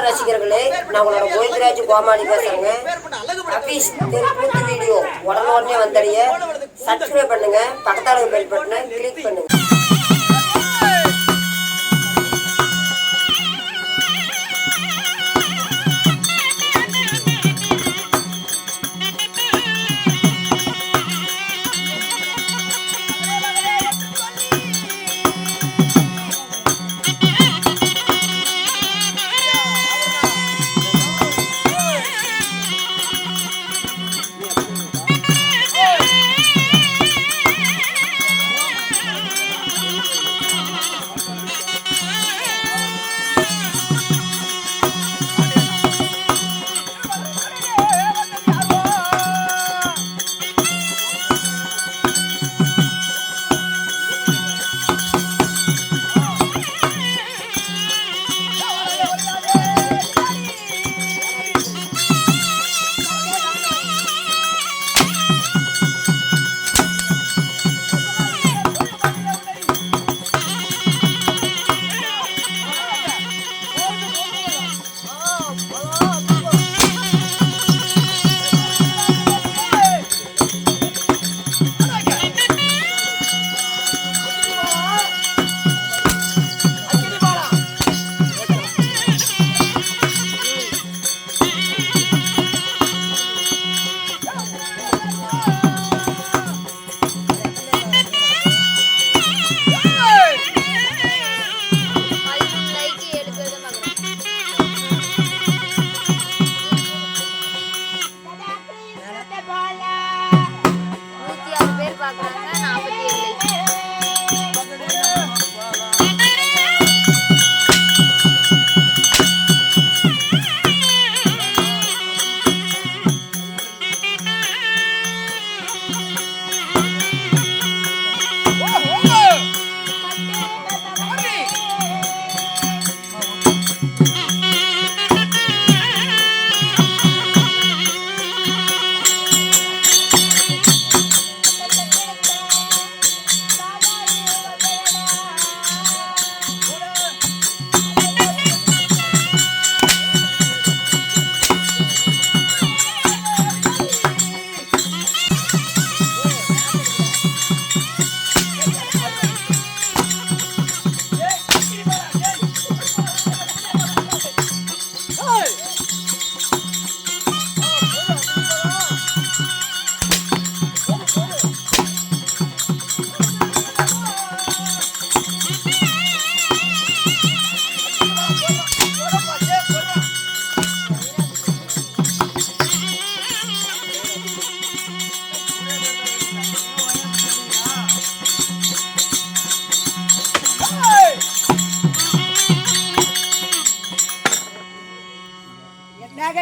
ரசிகர்களே, நான் உங்களோட கோவிந்தராஜ் கோமாளி பேசுறேங்க. அபீஸ் தெருக்கூத்து வீடியோ உடனே வந்தடைய சப்ஸ்கிரைப் பண்ணுங்க, பக்கத்தால பெல் பட்டனை கிளிக் பண்ணுங்க.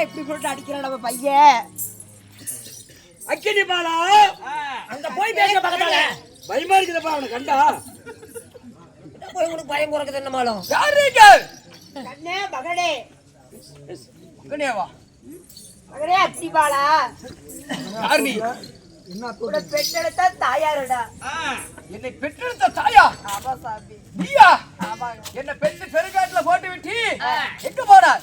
இப்படி போட்டு அடிக்கிறான் நம்ம பையன். அக்கினி பாலா அங்க போய் பேச பக்கத்தால பயமா இருக்குதுப்பா அவனை கண்டா. போய் உங்களுக்கு பயம் குறைக்குது என்ன மாலும்? யாருங்க கண்ணே மகனே மகனேவா மகனே அக்னி பாலா யார் நீ? உன்னை பெற்றெடுத்த தாயாருடா. என்னை பெற்றெடுத்த தாயா? ஆமா சாமி. நீயா? ஆமா. என்ன பெற்று பெருங்காட்டுல போட்டு விட்டு எங்க போனார்?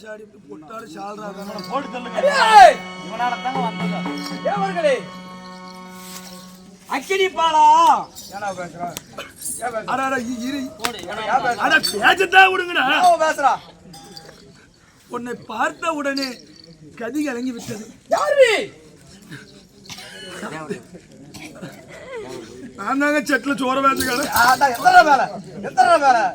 சாடி பொட்டாரு சால்ரா போட்டு தள்ளுங்க. ஏய், இவனால தாங்க வந்தது. தேவர்களே, அக்கினி பாலா ஏன்னா பேசுறான் அட இரு போடு. இவனை அட பேச்சத்தான் விடுங்கடா. பேசுறா உன்னை பார்த்த உடனே கதி கலங்கி விட்டது. யாரு நீ? நான் தாங்க செட்ல சோற வேச்சுக்காரன். எத்தனை வேலை எத்தனை வேலை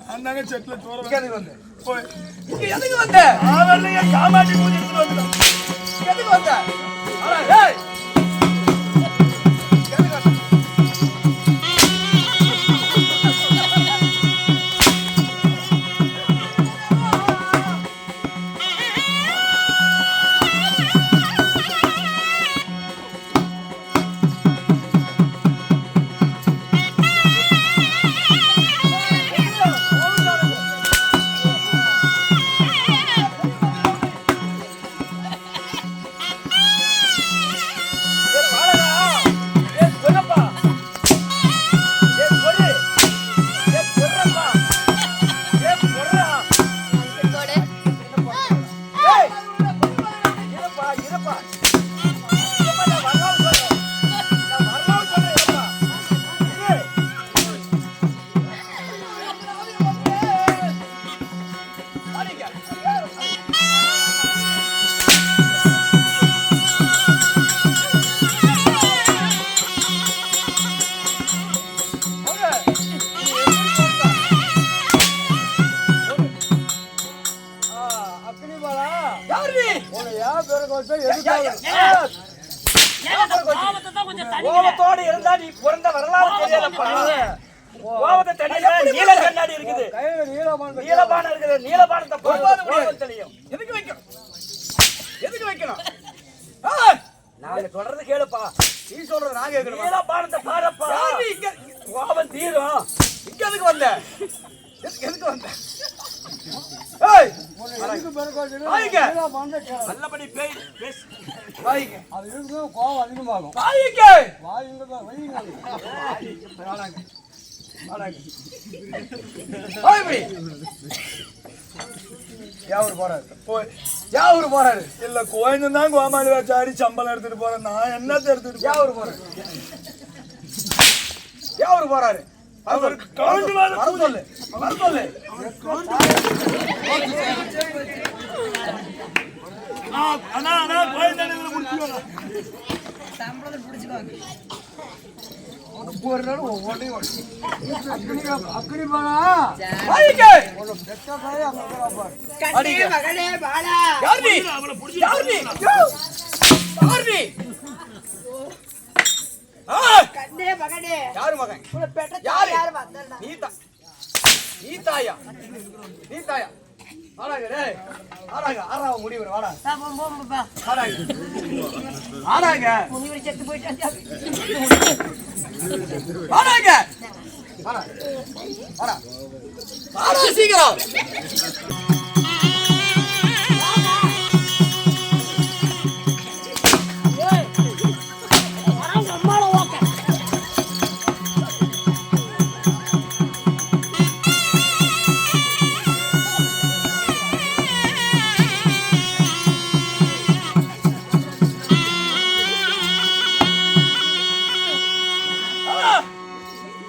நான் தாங்க செட்ல சோற எதுக்கு வந்து போய் இங்க எதுக்கு வந்த ஆவல்லையே காமாட்டி பூஜை எடுத்துட்டு வந்துட்டேன். எதுக்கு வந்த அட, ஏய், எதுக்கு வந்த? கோபத்தோடு இருந்தா நீ பிறந்த வரலாறு தெரியலப்பா. கோபத்தை தண்ணியில நீல கண்ணாடி இருக்குது, நீலபானம் இருக்குது. நீலபானத்தை போகும்போது கோபம் தெரியும். எதுக்கு வைக்கணும் எதுக்கு வைக்கணும்? நாங்க சொல்றது கேளுப்பா, நீ சொல்றது நான் கேட்கணும். நீலபானத்தை பாருப்பா, கோபம் தீரும். இங்க எதுக்கு வந்த? எதுக்கு வந்த? நல்லபடி பேசு. அது இருக்கும் கோபம் அதிகமாகும். போறாரு இல்ல கோயிலும் தான் கோமாளி வச்சாடி சம்பளம் எடுத்துட்டு போறேன். நான் என்னத்தை எடுத்துட்டு யாவரு போறாரு? யாவரு போறாரு? அவருக்கு கவுண்ட் வேலை வர சொல்லு, வர சொல்லு. அண்ணா அண்ணா கோயில் தானே முடிச்சுக்கோங்க. ஒரு நாள் ஒவ்வொன்றையும் அக்கடி போனா கண்ணே மகனே பாலா கண்ணே மகனே யாரு மகன்? உன்னை பெற்ற யாரு? தாயார் வந்தல்ல. நீ தாயா? நீ தாயா? ஆடாங்க டேய், ஆடாங்க. ஆறாவ முடிவு வாடா. ஆடாங்க ஆடாங்க முனிவர் செத்து போயிட்டான். ஆடாங்க ஆடா ஆடா ஆடா சீக்கிரம்.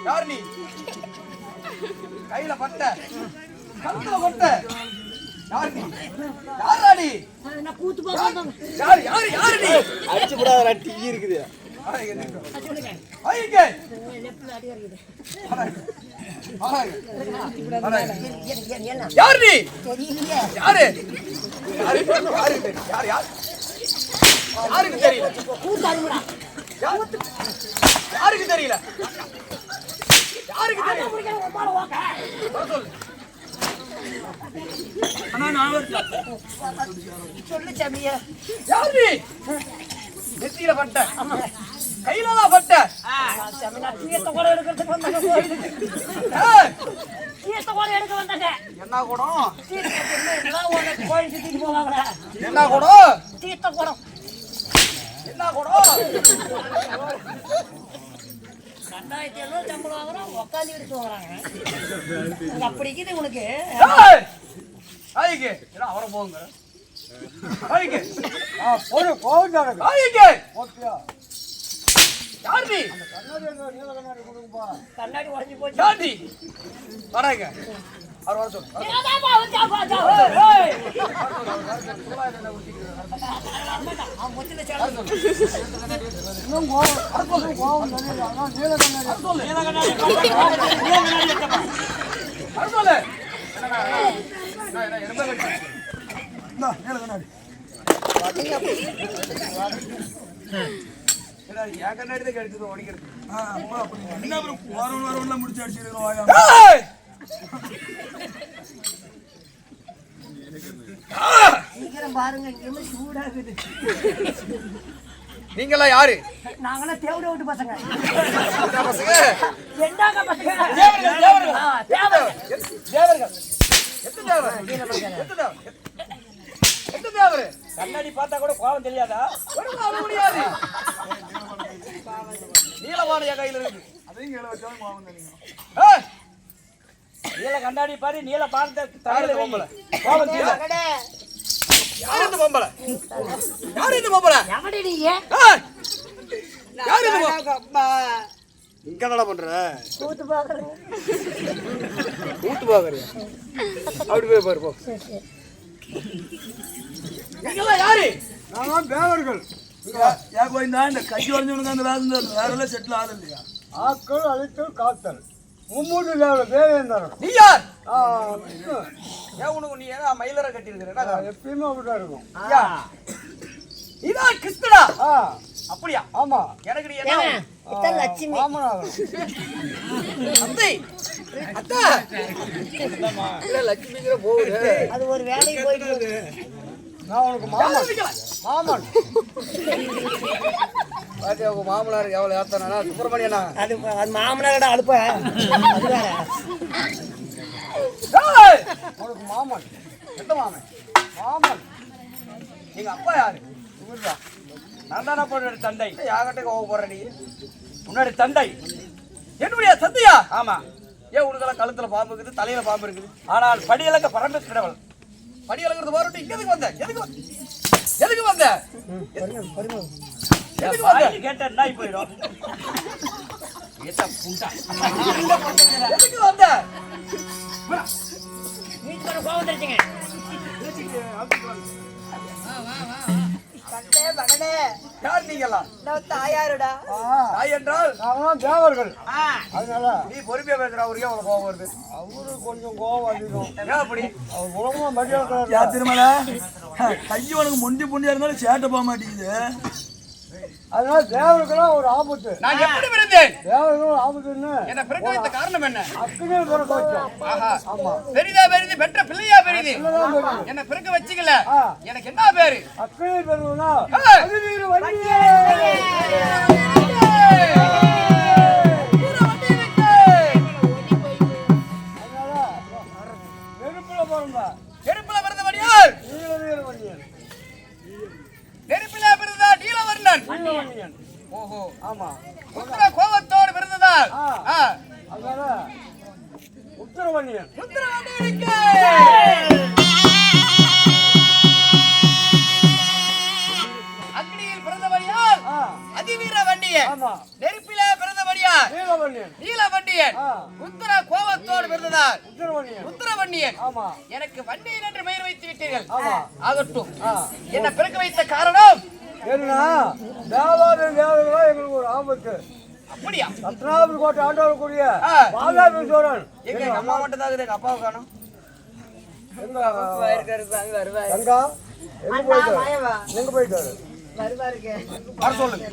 யார் நீ? கையில பட்ட கழுத்துல பட்ட யார் நீ? யாரா நீ? யார் யார் யார் நீ? அடிச்சு விடாத டீ இருக்குது. ஐயே யார் நீ? யாரு? யார் யார் யாருக்கு தெரியல? யாருக்கு தெரியல? யாருக்கு தெரியல? சொல்லு சாமியா. யார் நீ? நெத்தியில பட்ட கையிலதான் பட்ட. சாமி நான் தீயத்தை கூட எடுக்கிறதுக்கு வந்தாங்க கோயிலுக்கு. தீயத்தை கூட எடுக்க வந்தாங்க. என்ன கூடம்? கோயில் சுத்திட்டு போவாங்களா? என்ன கூடம்? தீர்த்த குடம். என்ன கூடம்? 2700 சம்பளம் வாங்குறோம், உட்காந்து எடுத்து வாங்குறாங்க. அப்படி இருக்குது உனக்கு. காய்க்கு அவரை போங்க காய்க்கு ஒரு கோவம் தானே காய்க்கு ஓகேயா யார் நீ கண்ணாடி நீல கண்ணாடி கொடுங்கப்பா கண்ணாடி உடைஞ்சு போச்சு. யார் நீ வரேங்க அவர் வர சொல்லு ஏதாப்பா வந்தாப்பா, வந்தா. ஏய். அவன் முத்தில சேலை. இன்னும் கோவம் தெரியல ஆனா நீல கண்ணாடி நீல கண்ணாடி வர சொல்லு இந்தா, நீல கண்ணாடி. என் கண்ணாடி தான் கிடைச்சது உடைக்கிறது அப்பா, அப்படி என்ன அப்புறம் வரவன்லாம் முடிச்சு அடிச்சிருக்கிறோம் வாயா. சீக்கிரம் பாருங்க, இங்க சூடா இருக்குது. நீங்களாம் யாரு நாங்களாம் தேவட விட்டு பசங்க. பசங்க ரெண்டாங்க பசங்க. தேவர்கள் தேவர்கள் ஆ, தேவர்கள். தேவர்கள் எத்தனை தேவர் எத்தனை தேவர் கண்ணாடி பார்த்தா கூட கோபம் தெரியாதா ஒன்றும் முடியாது நீலமான என் கையில் இருக்கு அதையும் கீழே வச்சாலும் கோவம் தெரியும். ஏய், நீல கண்ணாடி பாரு நீல பாரத்தை தலையில பொம்பளை கோபம் தெரியாது மகனே, யார் இந்த பொம்பளை யார் இந்த பொம்பளை எவடி நீ? ஏய், யார் இந்த பொம்பளை இங்க என்ன பண்ற கூத்து பாக்குறேன். கூட்டு பாக்குறியா அப்படி போய் பாரு போ நீங்களாம் யாரு நாங்க தேவர்கள் ஏன் கோயிந்தா இந்த கை உடஞ்சவனுக்கு அந்த வேற எல்லாம் செட்டில் ஆகுது இல்லையா? ஆக்கள் அழித்தல் காத்தல் மும்மூன்று தேவர் தேவேந்திரன் நீ யார் விஷ்ணு. ஏன் உனக்கு நீ ஏன் மயிலரை கட்டி இருக்கிற எப்பயுமே அப்படிதான் இருக்கும் இதான் கிருஷ்ணடா ஆ அப்படியா ஆமா எனக்கு நீ என்ன இதான் லட்சுமி. மாமனாகணும் அத்தை அத்தா இல்ல லட்சுமிங்கிற போகுது அது ஒரு வேலைக்கு போயிட்டு நான் உனக்கு மாமன் மாமன் பாத்தியா உங்க மாமனார் எவ்வளவு ஏத்தானா சுப்பிரமணியனா அது மாமனாரோட அழுப்ப. அது வேற. உனக்கு மாமன் எந்த மாமன் மாமன் எங்க அப்பா யாரு இவர்தான் நான் தானே போடுற தந்தை யார்கிட்ட கோவம் போடுற நீ முன்னாடி தந்தை என்னுடைய தந்தையா ஆமா ஏன் உனக்கெல்லாம் கழுத்துல பாம்பு இருக்குது தலையில பாம்பு இருக்குது ஆனால் படியலக்க பரம்பரை கிடவள் படியலக்கிறது போறட்டு இங்க எதுக்கு வந்த எதுக்கு வந்த எதுக்கு வந்த கேட்ட நாய் போயிடும் எதுக்கு வந்த வீட்டுக்கு வர கோவம் தெரிஞ்சுங்க. யார் நீங்கெல்லாம் தாயாருடா. தாய் என்றால் நாங்களாம் தேவர்கள் அதனால நீ பொறுமையா பேசுற அவருக்கே அவ்வளவு கோவம் வருது அவரு கொஞ்சம் கோவம் அதிகம் ஏன் அப்படி அவர் உலகமா மரியாதை யா திருமலை கை உனக்கு முண்டி புண்டியா இருந்தாலும் சேட்டை போக மாட்டேங்குது. அதனால தேவருக்கெல்லாம் ஒரு ஆபத்து நான் எப்படி பிறந்தேன் தேவர்கள் ஆபத்துன்னு என்ன பிறக்க வைத்த காரணம் என்ன அக்கனே பிறக்க வச்சோம் ஆஹா ஆமா பெரிதா பெரிது பெற்ற பிள்ளையா பெரிது இல்லதான் பெரியது. என்ன பிறக்க வச்சுக்கல ஆ. எனக்கு என்ன பேரு அக்கனே பெறுவனா ஏய். அதிவீர வண்டியே அதனால நெருப்புல பிறந்தா நெருப்புல பிறந்தவடியார் நீலவீர வண்டியன் நெருப்பில பிறந்தா நீலவர்ணன் நீலவண்டியன் ஓஹோ ஆமா உத்தர கோபத்தோடு பிறந்ததால் ஆ. ஆ. அதனால உத்தரவண்டியன் உத்தர வண்டியனுக்கு அக்னியில் பிறந்தவடியார் ஆ அதிவீர வண்டியன் ஆமா நெருப்பில பிறந்தவடியார் நீலவண்டியன் நீலவண்டியன் ஆ உத்தர கோபத்தோடு பிறந்ததால் உத்தரவண்டியன் உத்தரவண்டியன் ஆமா எனக்கு வண்டியன் என்று பெயர் வைத்து விட்டீர்கள் ஆமா ஆகட்டும் ஆ என்ன பிறக்க வைத்த காரணம் என்ன தேவர்களா எங்களுக்கு ஒரு ஆபத்து அப்படியா ரத்னாபுரி கோட்டை ஆண்டவர்களுடைய ஆ. பாதாபீஸ்வரன் எங்க எங்க அம்மா மட்டும் தான் இருக்குது, எங்க அப்பாவை காணோம் எங்க எங்க எங்க போயிட்டாரு எங்க போயிட்டாரு வர சொல்லுங்க